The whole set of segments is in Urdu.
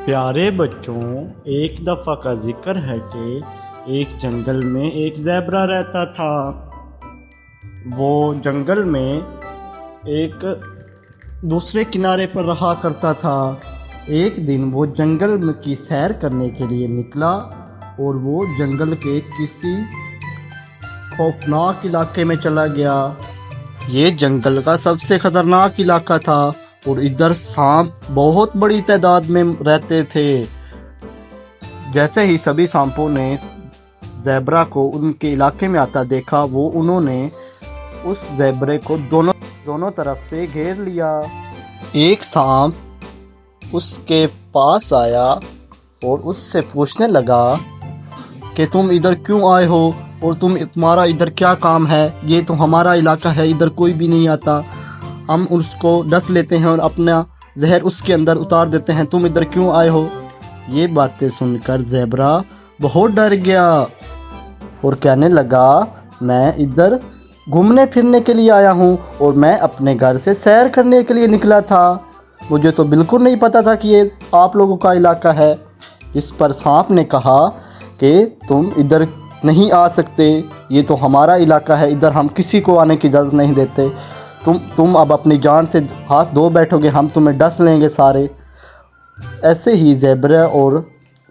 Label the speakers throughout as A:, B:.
A: پیارے بچوں، ایک دفعہ کا ذکر ہے کہ ایک جنگل میں ایک زیبرا رہتا تھا۔ وہ جنگل میں ایک دوسرے کنارے پر رہا کرتا تھا۔ ایک دن وہ جنگل کی سیر کرنے کے لیے نکلا اور وہ جنگل کے کسی خوفناک علاقے میں چلا گیا۔ یہ جنگل کا سب سے خطرناک علاقہ تھا اور ادھر سانپ بہت بڑی تعداد میں رہتے تھے۔ جیسے ہی سبھی سانپوں نے زیبرا کو ان کے علاقے میں آتا دیکھا، انہوں نے اس زیبرے کو دونوں طرف سے گھیر لیا۔ ایک سانپ اس کے پاس آیا اور اس سے پوچھنے لگا کہ تم ادھر کیوں آئے ہو اور تمہارا ادھر کیا کام ہے؟ یہ تو ہمارا علاقہ ہے، ادھر کوئی بھی نہیں آتا۔ ہم اس کو ڈس لیتے ہیں اور اپنا زہر اس کے اندر اتار دیتے ہیں، تم ادھر کیوں آئے ہو؟ یہ باتیں سن کر زیبرا بہت ڈر گیا اور کہنے لگا، میں ادھر گھومنے پھرنے کے لیے آیا ہوں اور میں اپنے گھر سے سیر کرنے کے لیے نکلا تھا، مجھے تو بالکل نہیں پتا تھا کہ یہ آپ لوگوں کا علاقہ ہے۔ اس پر سانپ نے کہا کہ تم ادھر نہیں آ سکتے، یہ تو ہمارا علاقہ ہے، ادھر ہم کسی کو آنے کی اجازت نہیں دیتے۔ تم اب اپنی جان سے ہاتھ دھو بیٹھو گے، ہم تمہیں ڈس لیں گے سارے۔ ایسے ہی زیبرا اور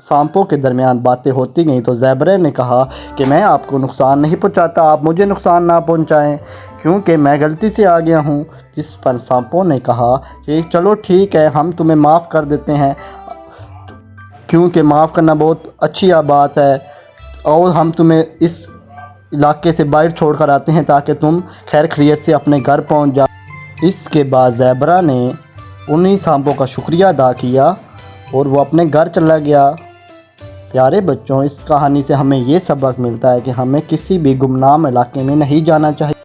A: سانپوں کے درمیان باتیں ہوتی گئیں تو زیبرا نے کہا کہ میں آپ کو نقصان نہیں پہنچاتا، آپ مجھے نقصان نہ پہنچائیں کیونکہ میں غلطی سے آ گیا ہوں۔ جس پر سانپوں نے کہا کہ چلو ٹھیک ہے، ہم تمہیں معاف کر دیتے ہیں کیونکہ معاف کرنا بہت اچھی بات ہے، اور ہم تمہیں اس علاقے سے باہر چھوڑ کر آتے ہیں تاکہ تم خیر خیریت سے اپنے گھر پہنچ جاؤ۔ اس کے بعد زیبرا نے انہی سانپوں کا شکریہ ادا کیا اور وہ اپنے گھر چلا گیا۔ پیارے بچوں، اس کہانی سے ہمیں یہ سبق ملتا ہے کہ ہمیں کسی بھی گمنام علاقے میں نہیں جانا چاہیے۔